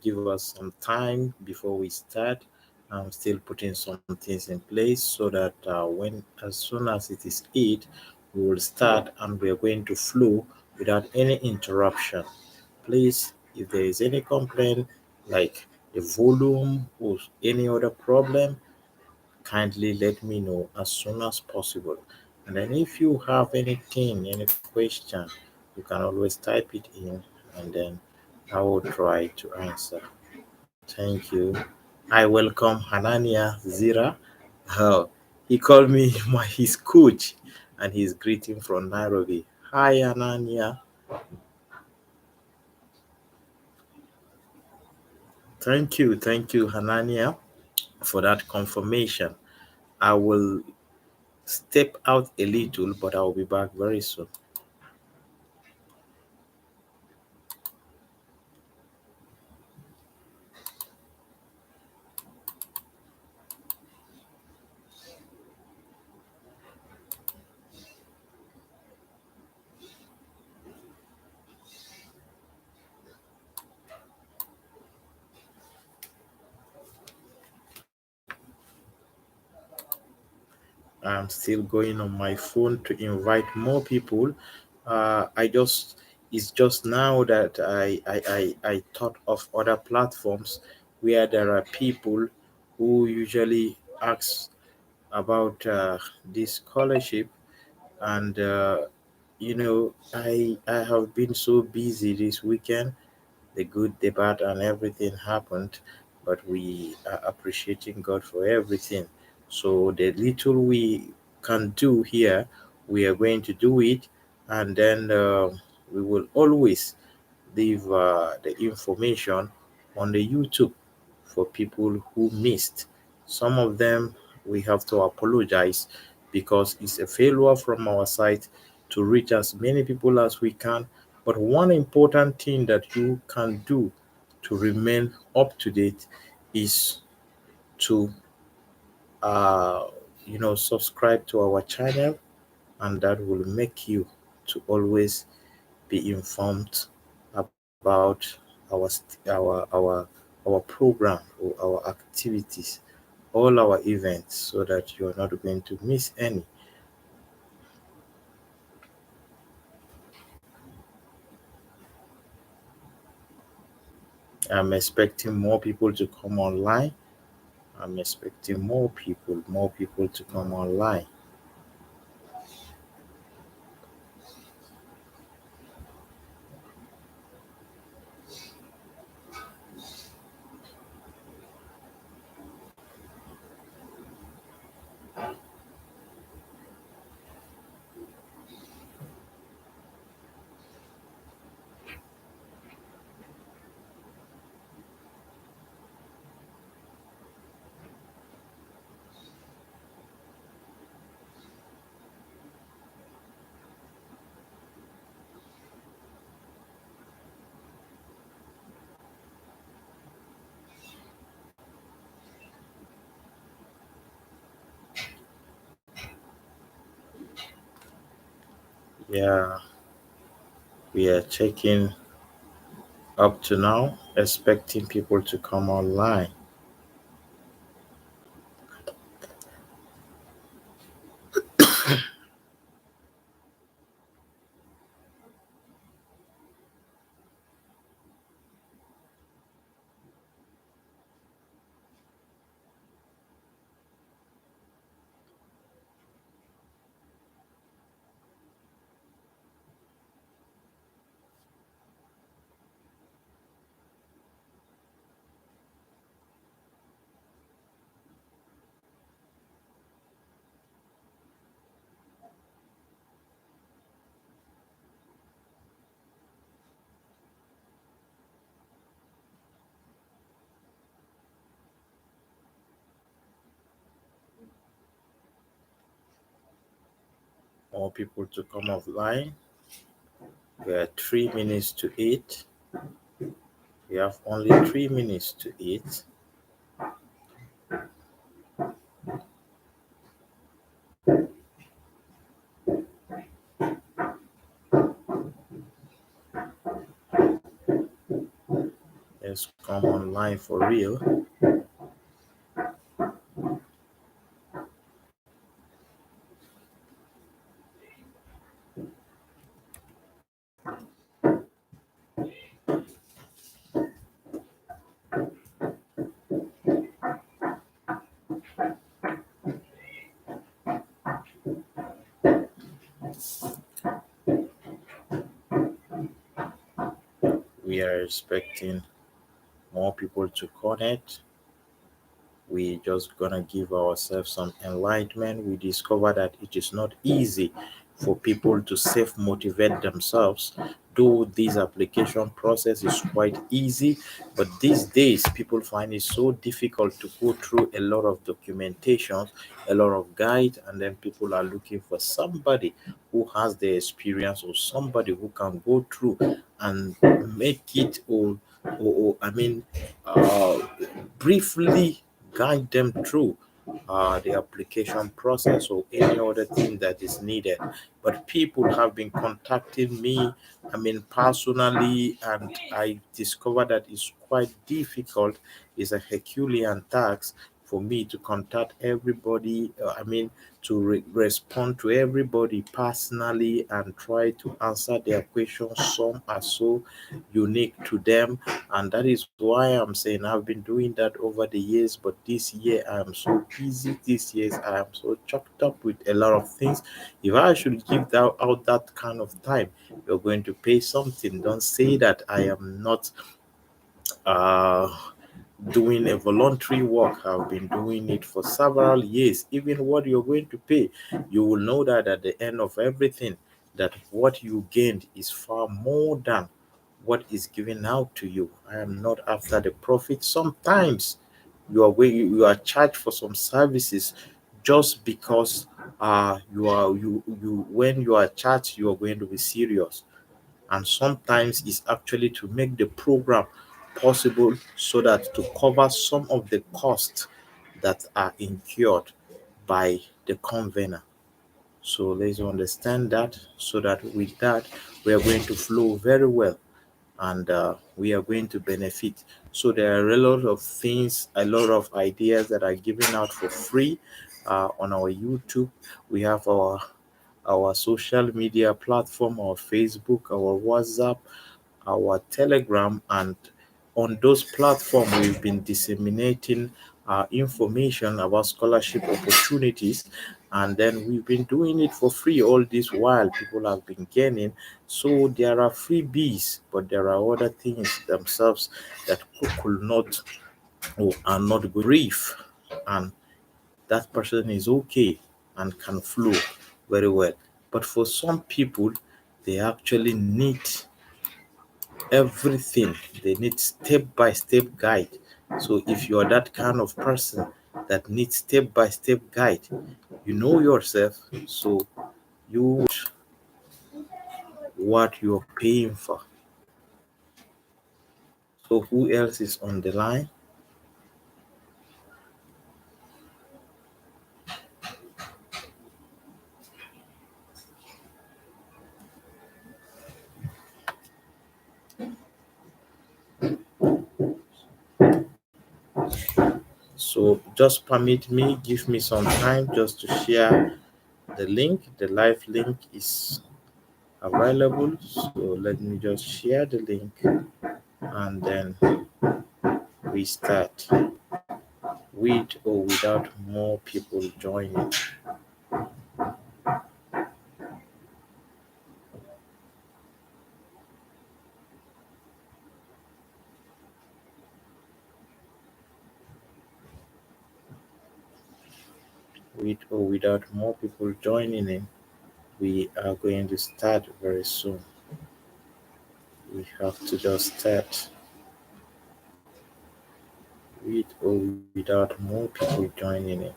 give us some time before we start. I'm still putting some things in place so that when as soon as it is 8, we will start and we are going to flow without any interruption. Please, if there is any complaint like the volume or any other problem, kindly let me know as soon as possible. And then if you have anything, any question, you can always type it in and then I will try to answer. Thank you. I welcome Hanania Zira. Oh, he called me his coach and he's greeting from Nairobi. Hi, Hanania. Thank you, Hanania, for that confirmation. I will step out a little, but I will be back very soon. I'm still going on my phone to invite more people. I just it's just now that I thought of other platforms where there are people who usually ask about this scholarship, and I have been so busy this weekend. The good, the bad, and everything happened, but we are appreciating God for everything. So the little we can do here, we are going to do it, and then we will always leave the information on the YouTube for people who missed. Some of them we have to apologize because it's a failure from our side to reach as many people as we can. But one important thing that you can do to remain up to date is to subscribe to our channel, and that will make you to always be informed about our program or our activities, all our events, so that you are not going to miss any. I'm expecting more people to come online. I'm expecting more people to come online. Yeah, we are checking up to now, expecting people to come online. More people to come offline. We are 3 minutes to 8. We have only 3 minutes to 8. Let's come online for real. We are expecting more people to connect. We just gonna give ourselves some enlightenment. We discover that it is not easy for people to self motivate themselves. Though this application process is quite easy, but these days people find it so difficult to go through a lot of documentation, a lot of guide, and then people are looking for somebody who has the experience or somebody who can go through and make it or I mean uh, briefly guide them through the application process or any other thing that is needed. But people have been contacting me, I mean, personally, and I discovered that it's quite difficult. It's a Herculean task for me to contact everybody, I mean, to respond to everybody personally and try to answer their questions. Some are so unique to them, and that is why I'm saying I've been doing that over the years, but this year I am so busy. This year I am so chocked up with a lot of things. If I should give out that kind of time, you're going to pay something. Don't say that I am not uh doing a voluntary work. I've been doing it for several years. Even what you're going to pay, you will know that at the end of everything, that what you gained is far more than what is given out to you. I am not after the profit. Sometimes you are charged for some services just because you when you are charged, you are going to be serious, and sometimes it's actually to make the program possible so that to cover some of the costs that are incurred by the convener. So let's understand that, so that with that we are going to flow very well, and we are going to benefit. So there are a lot of things, a lot of ideas that are given out for free on our YouTube. We have our social media platform, our Facebook, our WhatsApp, our Telegram, and on those platforms we've been disseminating information about scholarship opportunities, and then we've been doing it for free all this while. People have been gaining, so there are freebies, but there are other things themselves that could not or are not brief, and that person is okay and can flow very well. But for some people, they actually need everything. They need step by step guide. So if you are that kind of person that needs step by step guide, you know yourself, so you what you're paying for. So who else is on the line? So just permit me, give me some time just to share the link. The live link is available. So let me just share the link, and then we start with or without more people joining. With or without more people joining in, we are going to start very soon. We have to just start with or without more people joining in.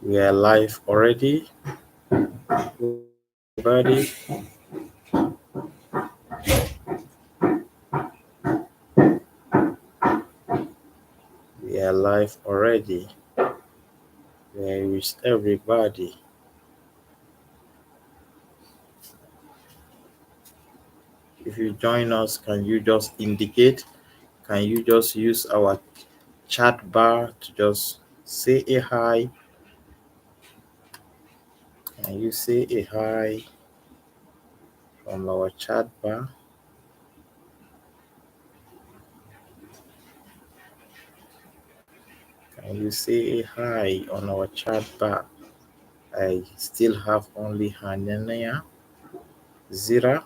We are live already. everybody. We are live already. Where is everybody? If you join us, can you just indicate? Can you just use our chat bar to just say a hi? Can you say a hi from our chat bar? Can you say a hi on our chat bar? I still have only Hanania Zira,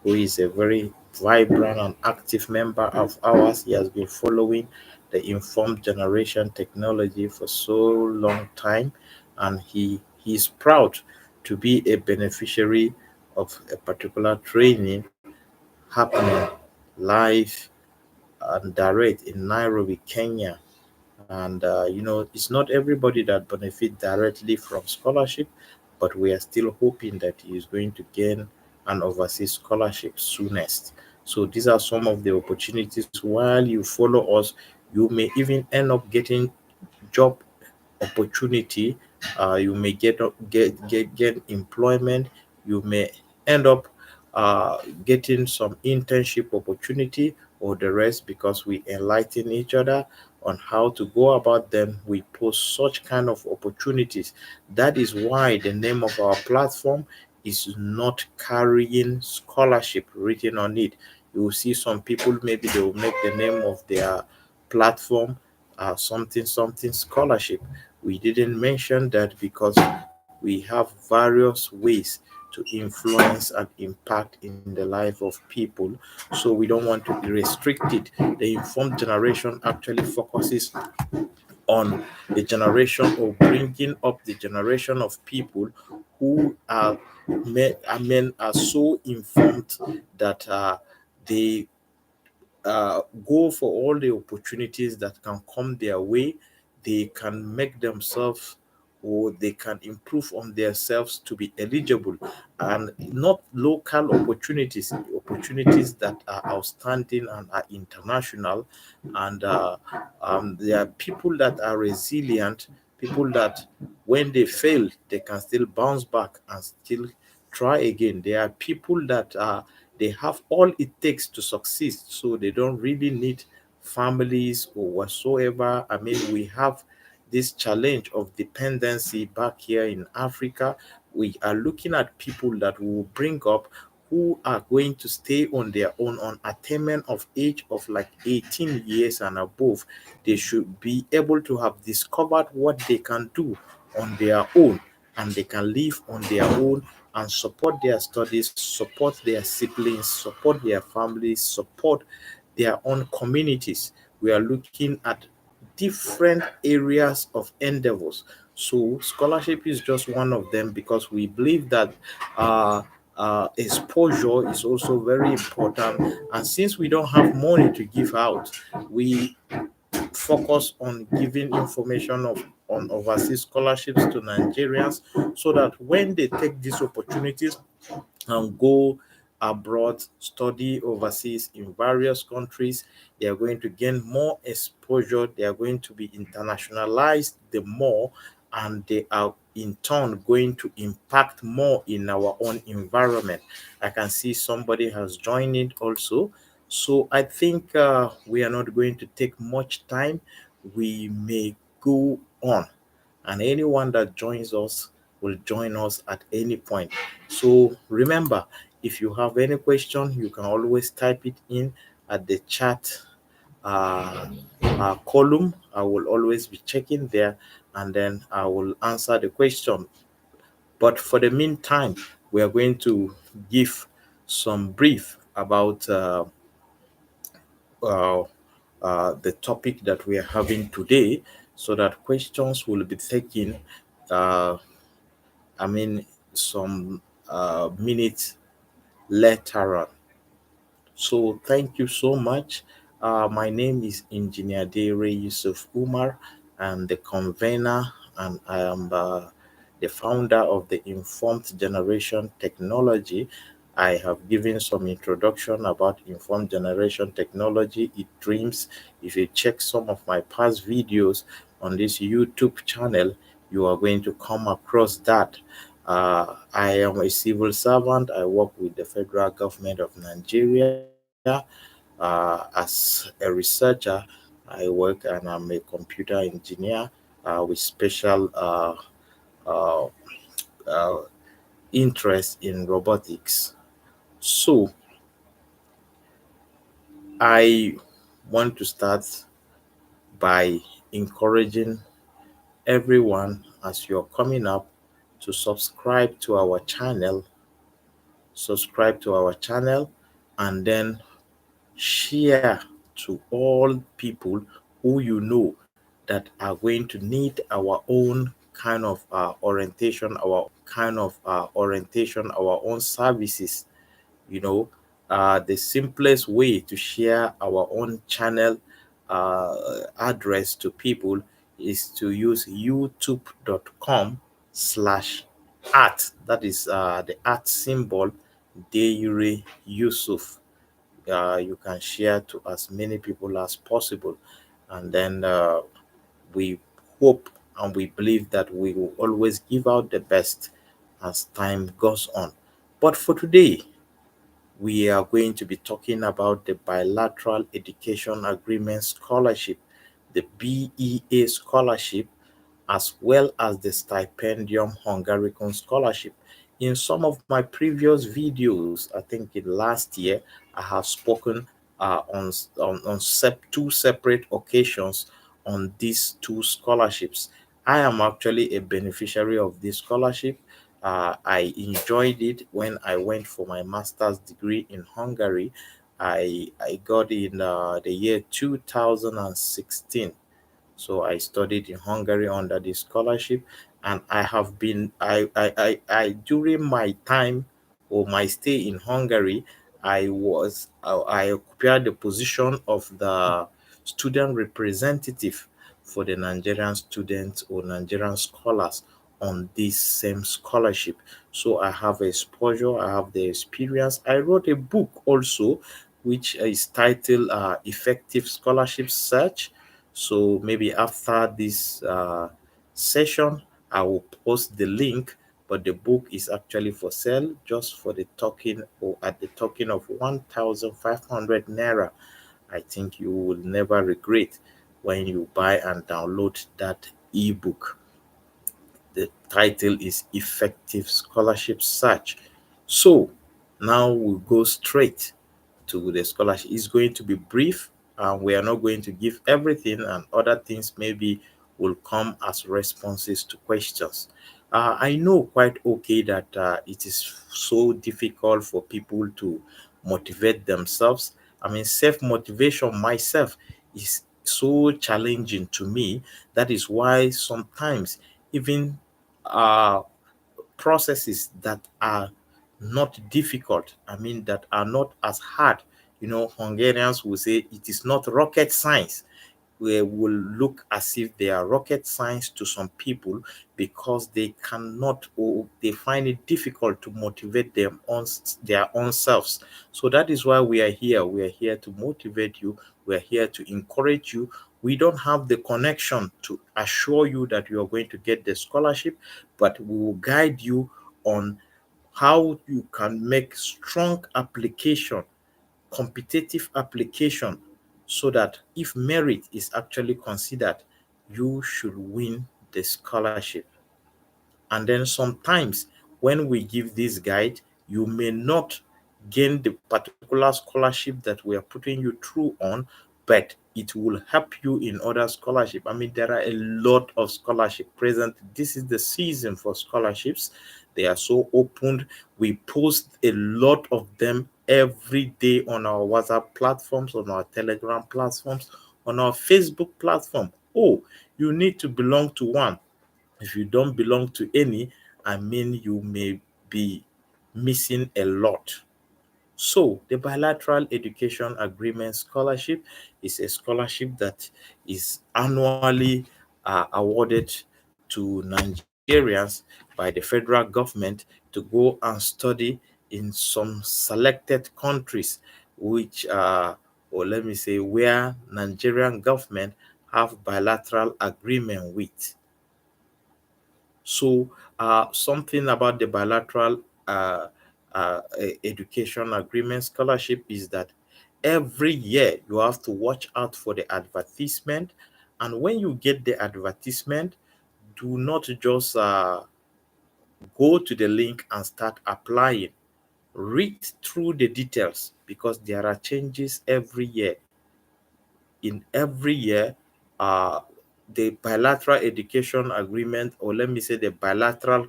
who is a very vibrant and active member of ours. He has been following the informed generation technology for so long time, and he is proud to be a beneficiary of a particular training happening live and direct in Nairobi, Kenya. And it's not everybody that benefit directly from scholarship, but we are still hoping that he is going to gain an overseas scholarship soonest. So these are some of the opportunities. While you follow us, you may even end up getting job opportunity. You may get employment. You may end up getting some internship opportunity or the rest, because we enlighten each other on how to go about them. We post such kind of opportunities. That is why the name of our platform is not carrying scholarship written on it. You will see some people, maybe they will make the name of their platform something something scholarship. We didn't mention that because we have various ways to influence and impact in the life of people. So we don't want to restrict it. The informed generation actually focuses on the generation, or bringing up the generation of people who are are so informed that they go for all the opportunities that can come their way. They can make themselves, or they can improve on themselves to be eligible, and not local opportunities, opportunities that are outstanding and are international. And there are people that are resilient, people that when they fail, they can still bounce back and still try again. There are people that they have all it takes to succeed, so they don't really need families or whatsoever. I mean, we have this challenge of dependency back here in Africa. We are looking at people that will bring up, who are going to stay on their own on attainment of age of like 18 years and above. They should be able to have discovered what they can do on their own, and they can live on their own and support their studies, support their siblings, support their families, support their own communities. We are looking at different areas of endeavors. So scholarship is just one of them, because we believe that exposure is also very important. And since we don't have money to give out, we focus on giving information of on overseas scholarships to Nigerians, so that when they take these opportunities and go abroad, study overseas in various countries, they are going to gain more exposure, they are going to be internationalized the more, and they are in turn going to impact more in our own environment. I can see somebody has joined it also. So I think we are not going to take much time. We may go on, and anyone that joins us will join us at any point. So remember, if you have any question, you can always type it in at the chat uh, column. I will always be checking there, and then I will answer the question. But for the meantime, we are going to give some brief about uh, the topic that we are having today, so that questions will be taken. Uh, I mean, some minutes later on. So thank you so much. My name is Engineer Dere Yusuf Umar. I'm the convener, and I am the founder of the Informed Generation Technology. I have given some introduction about informed generation technology, it dreams. If you check some of my past videos on this YouTube channel, you are going to come across that. I am a civil servant. I work with the federal government of Nigeria. As a researcher, I work and I'm a computer engineer with special uh, uh, interest in robotics. So I want to start by encouraging everyone as you're coming up to subscribe to our channel, and then share to all people who you know that are going to need our own kind of our own services. You know, the simplest way to share our own channel uh, address to people is to use youtube.com/at, that is the at symbol, Deire Yusuf. You can share to as many people as possible, and then we hope and we believe that we will always give out the best as time goes on. But for today, we are going to be talking about the Bilateral Education Agreement Scholarship, the BEA scholarship, as well as the Stipendium Hungaricum scholarship. In some of my previous videos, I think in last year, I have spoken on two separate occasions on these two scholarships. I am actually a beneficiary of this scholarship. I enjoyed it when I went for my master's degree in Hungary. I got in the year 2016. So I studied in Hungary under the scholarship, and I have been I during my time or my stay in Hungary, I occupied the position of the student representative for the Nigerian students or Nigerian scholars on this same scholarship. So I have exposure, I have the experience. I wrote a book also, which is titled Effective Scholarship Search. So maybe after this session, I will post the link. But the book is actually for sale just for the token, or at the token of 1,500 naira. I think you will never regret when you buy and download that ebook. The title is Effective Scholarship Search. So now we'll go straight to the scholarship. It's going to be brief, and we are not going to give everything, and other things maybe will come as responses to questions. I know quite okay that it is so difficult for people to motivate themselves. I mean, self motivation myself is so challenging to me. That is why sometimes even uh, processes that are not difficult, I mean, that are not as hard. You know, Hungarians will say it is not rocket science. We will look as if they are rocket science to some people because they cannot, or they find it difficult to motivate them on their own selves. So that is why we are here. We are here to motivate you. We are here to encourage you. We don't have the connection to assure you that you are going to get the scholarship, but we will guide you on how you can make strong application, competitive application, so that if merit is actually considered, you should win the scholarship. And then sometimes when we give this guide, you may not gain the particular scholarship that we are putting you through on, but it will help you in other scholarship. I mean, there are a lot of scholarship present. This is the season for scholarships. They are so opened. We post a lot of them every day on our WhatsApp platforms, on our Telegram platforms, on our Facebook platform. Oh, you need to belong to one. If you don't belong to any, I mean, you may be missing a lot. So, the Bilateral Education Agreement Scholarship is a scholarship that is annually awarded to Nigerians Nigerians by the federal government to go and study in some selected countries, which or let me say, where Nigerian government have bilateral agreement with. So, something about the bilateral education agreement scholarship is that every year you have to watch out for the advertisement, and when you get the advertisement, do not just go to the link and start applying. Read through the details because there are changes every year. In every year, uh, the bilateral education agreement, or let me say the bilateral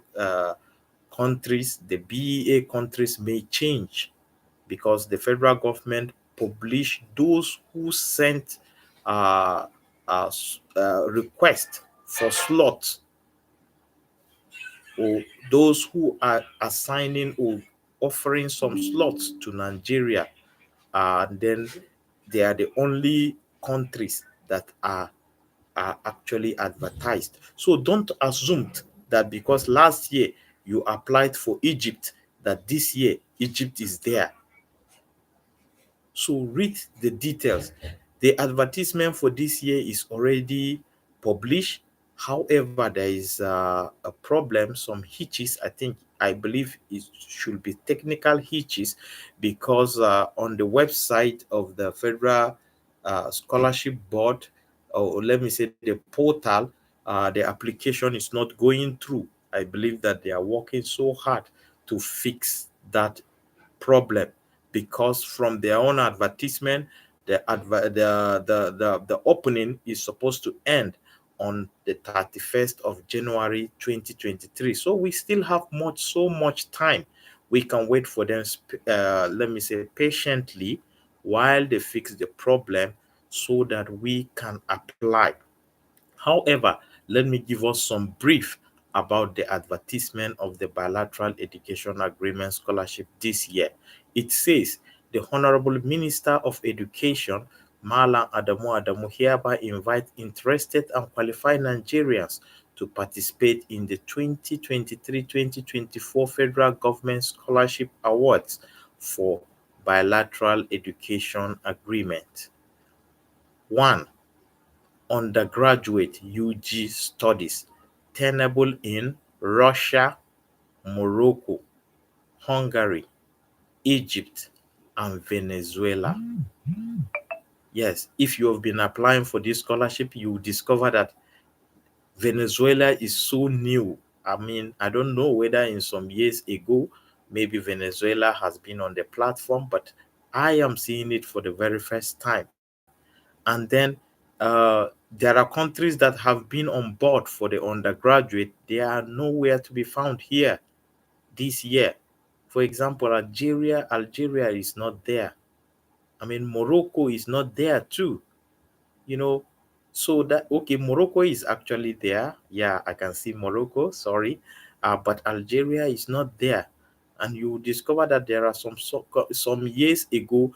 countries, the BEA countries may change because the federal government publish those who sent uh, request for slots, or those who are assigning or offering some slots to Nigeria. Then they are the only countries that are actually advertised. So don't assume that because last year you applied for Egypt, that this year Egypt is there. So read the details. The advertisement for this year is already published. However, there is a problem, some hitches. I believe it should be technical hitches because on the website of the Federal Scholarship Board, or let me say the portal, the application is not going through. I believe that they are working so hard to fix that problem because from their own advertisement, the opening is supposed to end on the 31st of January 2023. So we still have so much time. We can wait for them, let me say, patiently while they fix the problem so that we can apply. However, let me give us some brief about the advertisement of the bilateral education agreement scholarship this year. It says the Honorable Minister of Education, Malam Adamu hereby invite interested and qualified Nigerians to participate in the 2023-2024 Federal Government Scholarship Awards for bilateral education agreement. 1. Undergraduate UG studies tenable in Russia, Morocco, Hungary, Egypt, and Venezuela. Yes, if you have been applying for this scholarship, you will discover that Venezuela is so new. I mean, I don't know whether in some years ago, maybe Venezuela has been on the platform, but I am seeing it for the very first time. And then there are countries that have been on board for the undergraduate. They are nowhere to be found here this year. For example, Algeria is not there. I mean, Morocco is not there too. You know, so that okay, Morocco is actually there. Yeah, I can see Morocco. Sorry, but Algeria is not there, and you will discover that there are some years ago,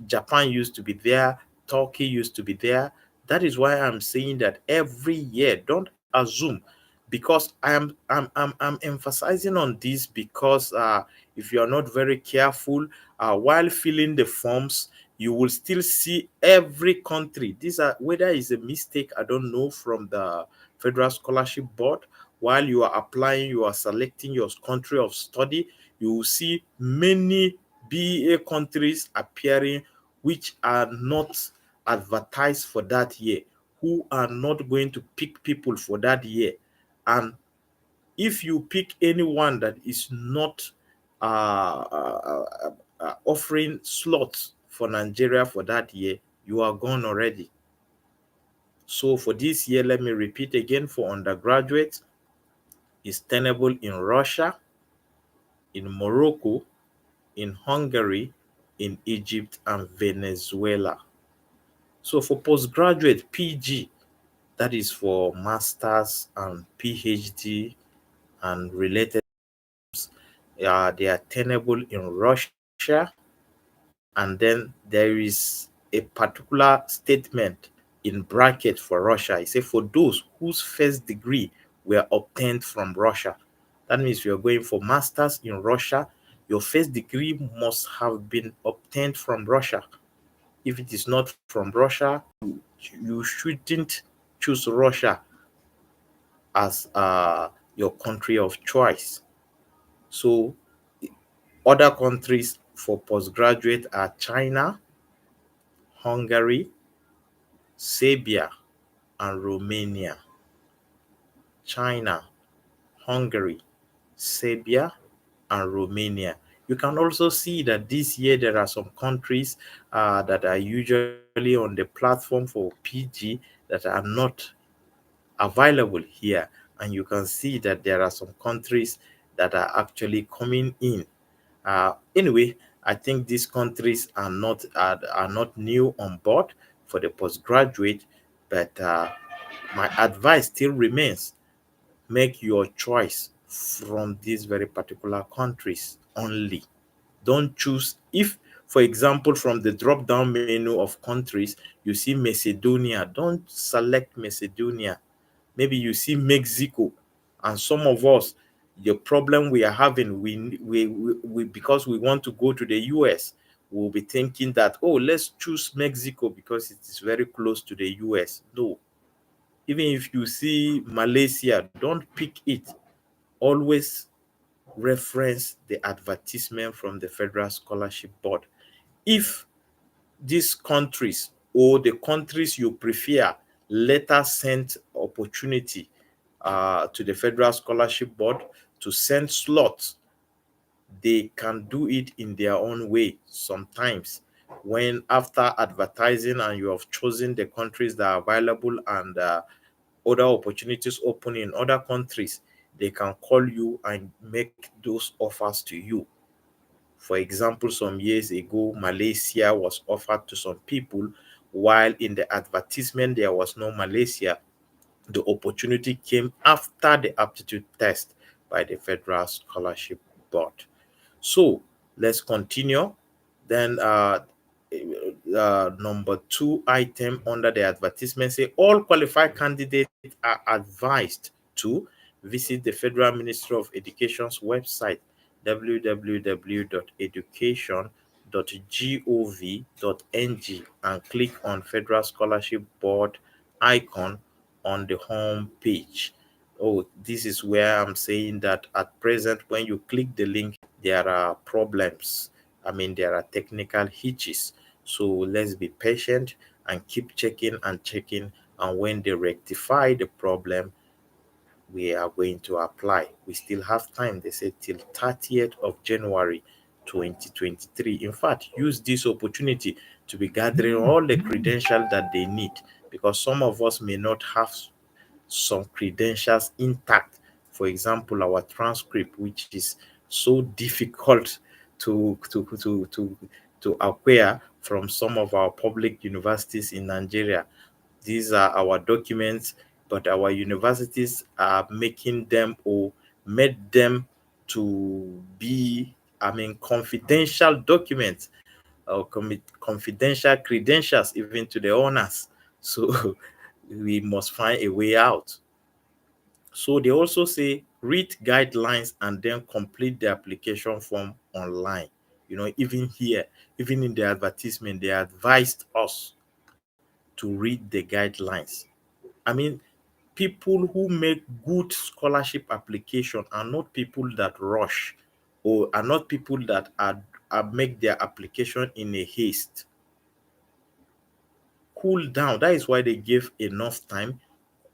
Japan used to be there, Turkey used to be there. That is why I'm saying that every year, don't assume, because I'm emphasizing on this because if you are not very careful while filling the forms, you will still see every country. These are whether it's a mistake, I don't know, from the Federal Scholarship Board. While you are applying, you are selecting your country of study, you will see many BEA countries appearing which are not advertised for that year, who are not going to pick people for that year. And if you pick anyone that is not offering slots for Nigeria for that year, you are gone already. So for this year, let me repeat again, for undergraduates, is tenable in Russia, in Morocco, in Hungary, in Egypt, and Venezuela. So for postgraduate, PG, that is for masters and PhD and related, they are tenable in Russia, and then there is a particular statement in bracket for Russia. It says for those whose first degree were obtained from Russia. That means you're going for masters in Russia. Your first degree must have been obtained from Russia. If it is not from Russia, you shouldn't choose Russia as your country of choice. So other countries for postgraduate are China, Hungary, Serbia, and Romania. China, Hungary, Serbia, and Romania. You can also see that this year there are some countries that are usually on the platform for PG that are not available here. And you can see that there are some countries that are actually coming in. Anyway, I think these countries are not new on board for the postgraduate, but my advice still remains: make your choice from these very particular countries only. Don't choose, if for example from the drop down menu of countries you see Macedonia, don't select Macedonia. Maybe you see Mexico. And some of us, the problem we are having, we because we want to go to the US, we'll be thinking that, oh, let's choose Mexico because it is very close to the US. No. Even if you see Malaysia, don't pick it. Always reference the advertisement from the Federal Scholarship Board. If these countries or the countries you prefer later sent opportunity to the Federal Scholarship Board to send slots, they can do it in their own way sometimes. When after advertising and you have chosen the countries that are available and other opportunities open in other countries, they can call you and make those offers to you. For example, some years ago, Malaysia was offered to some people, while in the advertisement there was no Malaysia. The opportunity came after the aptitude test by the Federal Scholarship Board. So let's continue. Then number two item under the advertisement say all qualified candidates are advised to visit the Federal Ministry of Education's website www.education.gov.ng and click on Federal Scholarship Board icon on the home page. Oh, this is where I'm saying that at present, when you click the link, there are problems. I mean, there are technical hitches. So let's be patient and keep checking and checking. And when they rectify the problem, we are going to apply. We still have time. They say till 30th of January 2023. In fact, use this opportunity to be gathering all the credentials that they need, because some of us may not have some credentials intact. For example, our transcript, which is so difficult to to to to to acquire from some of our public universities in Nigeria. These are our documents, but our universities are making them or made them to be, I mean, confidential documents or confidential credentials, even to the owners. So we must find a way out. So they also say read guidelines and then complete the application form online. You know, even here, even in the advertisement, they advised us to read the guidelines. I mean, people who make good scholarship application are not people that rush, or are not people that are make their application in a haste. Cool down. That is why they give enough time.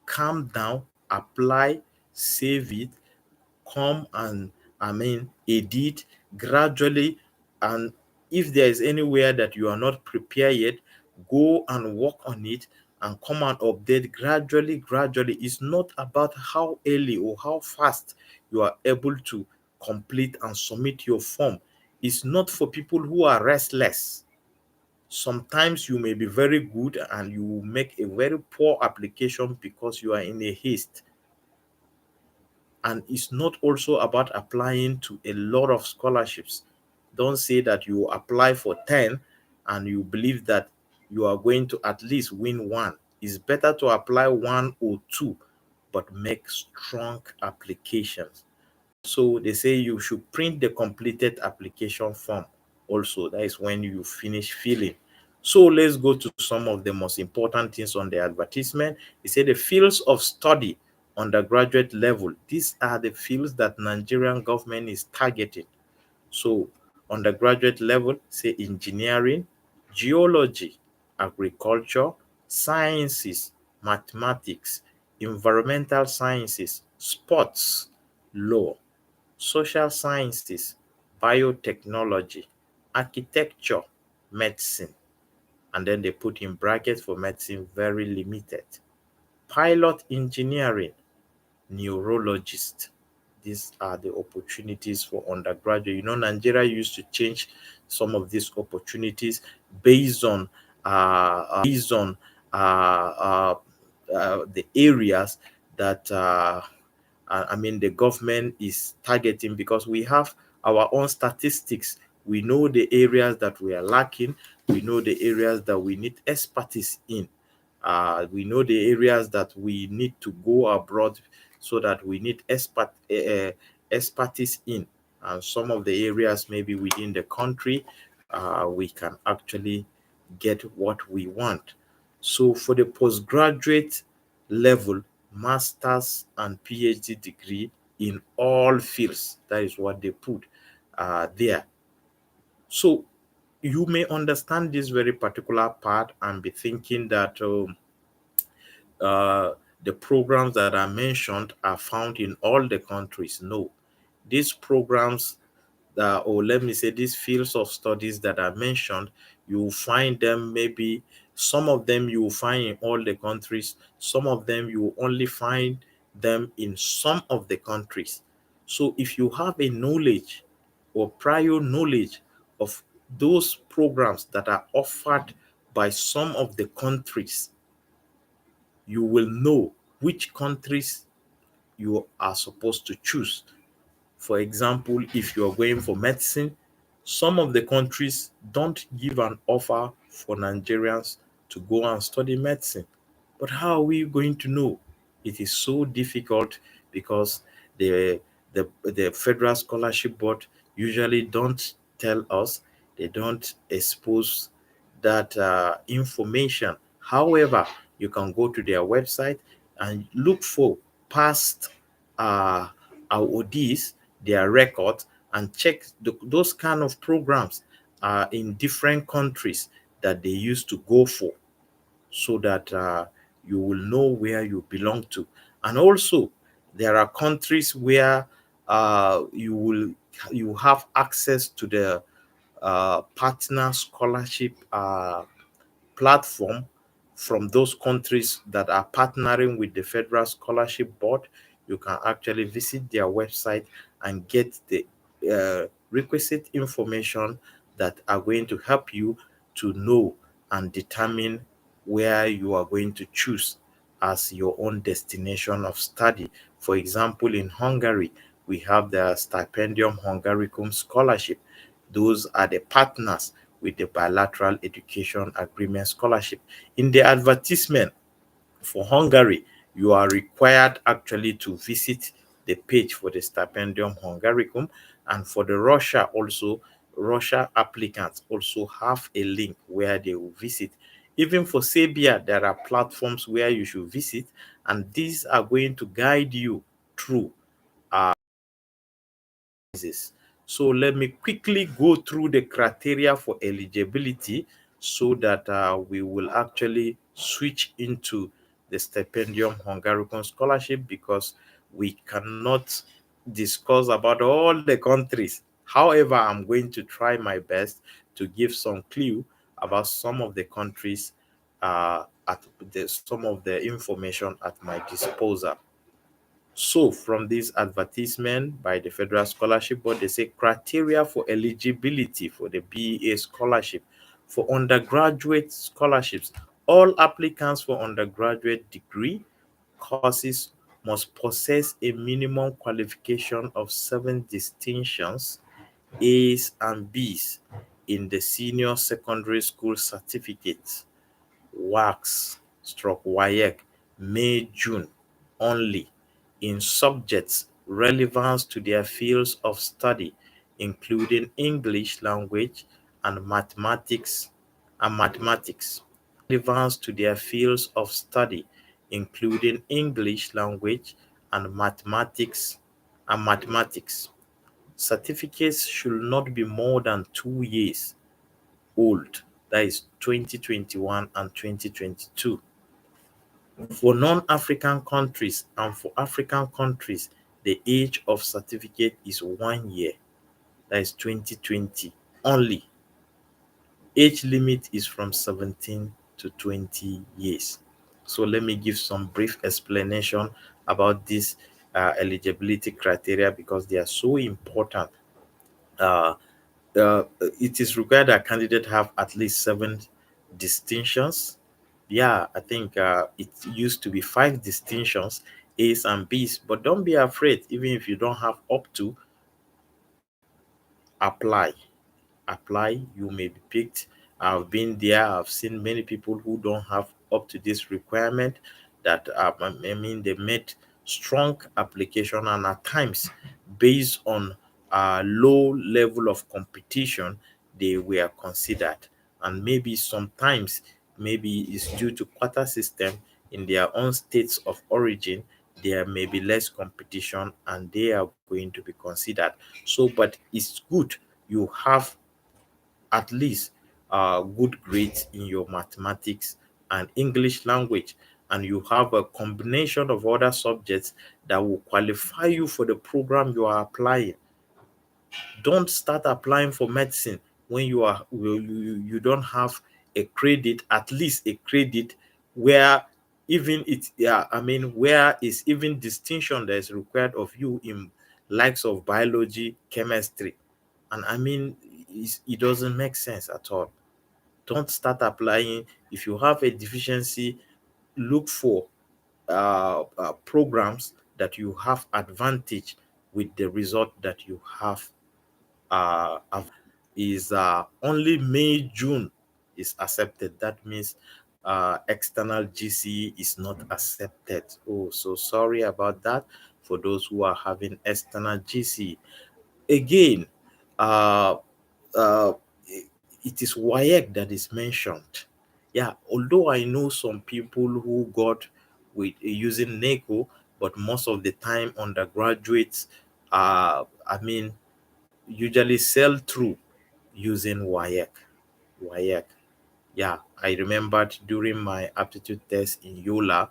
Calm down, apply, save it, come and, I mean, edit gradually. And if there is anywhere that you are not prepared yet, go and work on it and come and update gradually. Gradually, it's not about how early or how fast you are able to complete and submit your form. It's not for people who are restless. Sometimes you may be very good and you will make a very poor application because you are in a haste. And it's not also about applying to a lot of scholarships. Don't say that you apply for 10 and you believe that you are going to at least win one. It's better to apply one or two but make strong applications. So they say you should print the completed application form also. That is when you finish filling. So let's go to some of the most important things on the advertisement. They say the fields of study undergraduate level. These are the fields that Nigerian government is targeting. So undergraduate level, say engineering, geology, agriculture, sciences, mathematics, environmental sciences, sports, law, social sciences, biotechnology, architecture, medicine. And then they put in brackets for medicine very limited. Pilot engineering, neurologist. These are the opportunities for undergraduate. Nigeria used to change some of these opportunities based on based on the areas that I mean the government is targeting, because we have our own statistics. We know the areas that we are lacking. We know the areas that we need expertise in. We know the areas that we need to go abroad, so that we need expertise in. And some of the areas maybe within the country, we can actually get what we want. So for the postgraduate level, master's and PhD degree in all fields, that is what they put there. So you may understand this very particular part and be thinking that uh, the programs that are mentioned are found in all the countries. No, these programs, or let me say these fields of studies that are mentioned, you will find them, maybe some of them you will find in all the countries, some of them you will only find them in some of the countries. So if you have a knowledge or prior knowledge of those programs that are offered by some of the countries, you will know which countries you are supposed to choose. For example, if you are going for medicine, some of the countries don't give an offer for Nigerians to go and study medicine. But how are we going to know? It is so difficult, because the Federal Scholarship Board usually don't tell us, they don't expose that information. However, you can go to their website and look for past uh, awardees, their records, and check those kind of programs in different countries that they used to go for, so that you will know where you belong to. And also, there are countries where you have access to the partner scholarship platform from those countries that are partnering with the Federal Scholarship Board. You can actually visit their website and get the requisite information that are going to help you to know and determine where you are going to choose as your own destination of study. For example, in Hungary, we have the Stipendium Hungaricum scholarship. Those are the partners with the bilateral education agreement scholarship. In the advertisement for Hungary, you are required actually to visit the page for the Stipendium Hungaricum, and for the Russia also, Russia applicants also have a link where they will visit. Even for Sabia, there are platforms where you should visit, and these are going to guide you through this. So let me quickly go through the criteria for eligibility, so that we will actually switch into the Stipendium Hungaricum scholarship, because we cannot discuss about all the countries. However, I'm going to try my best to give some clue about some of the countries, at some of the information at my disposal. So, from this advertisement by the Federal Scholarship Board, they say criteria for eligibility for the BEA scholarship. For undergraduate scholarships, all applicants for undergraduate degree courses must possess a minimum qualification of 7 distinctions, A's and B's, in the senior secondary school certificate, WACS stroke WAEC, May, June only. in subjects relevant to their fields of study, including English language and mathematics. Relevance to their fields of study, including English language and mathematics. Certificates should not be more than 2 years old, that is 2021 and 2022. For non-African countries and for African countries, the age of certificate is 1 year, that is 2020 only. Age limit is from 17 to 20 years. So let me give some brief explanation about this eligibility criteria because they are so important. Uh, it is required that candidate have at least 7 distinctions. Yeah, I think it used to be 5 distinctions, A's and B's, but don't be afraid. Even if you don't have up to, apply. You may be picked. I've been there. I've seen many people who don't have up to this requirement that I mean they made strong application, and at times based on a low level of competition they were considered, and maybe sometimes maybe it's due to quota system in their own states of origin. There may be less competition and they are going to be considered. So but it's good you have at least good grades in your mathematics and English language, and you have a combination of other subjects that will qualify you for the program you are applying. Don't start applying for medicine when you don't have a credit, at least a credit where even it yeah I mean where is even distinction that is required of you in likes of biology, chemistry. And I mean, it doesn't make sense at all. Don't start applying. If you have a deficiency, look for programs that you have advantage with the result that you have. Is only May, June is accepted. That means external GCE is not accepted. Oh, so sorry about that for those who are having external GCE. Again, uh, uh, it is WAEC that is mentioned. Yeah, although I know some people who got with using NECO, but most of the time undergraduates, I mean, usually sell through using WAEC. WAEC. Yeah, I remembered during my aptitude test in Yola,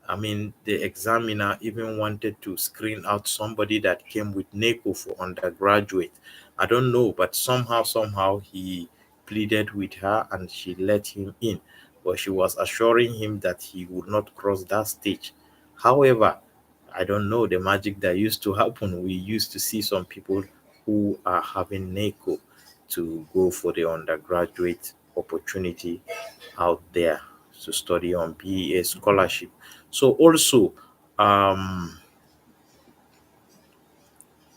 I mean, the examiner even wanted to screen out somebody that came with NECO for undergraduate. I don't know, but somehow he pleaded with her and she let him in. But she was assuring him that he would not cross that stage. However, I don't know the magic that used to happen. We used to see some people who are having NECO to go for the undergraduate opportunity out there to study on BEA scholarship. So also, um,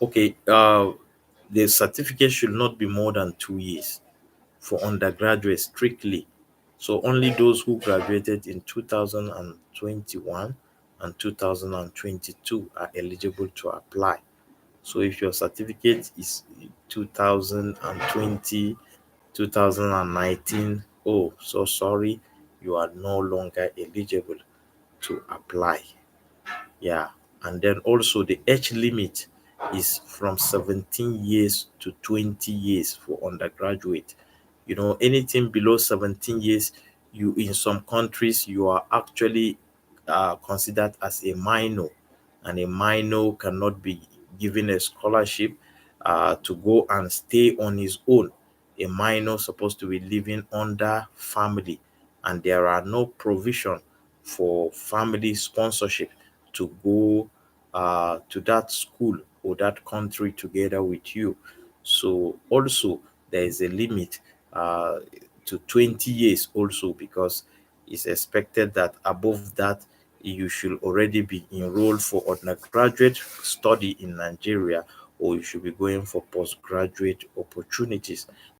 okay, the certificate should not be more than 2 years for undergraduates strictly. So only those who graduated in 2021 and 2022 are eligible to apply. So if your certificate is 2020, 2019, oh, so sorry, you are no longer eligible to apply. Yeah. And then also the age limit is from 17 years to 20 years for undergraduate. You know, anything below 17 years, you in some countries you are actually considered as a minor, and a minor cannot be given a scholarship to go and stay on his own. A minor supposed to be living under family, and there are no provision for family sponsorship to go to that school or that country together with you. So also there is a limit uh, to 20 years also, because it's expected that above that you should already be enrolled for undergraduate study in Nigeria, or you should be going for postgraduate opportunities.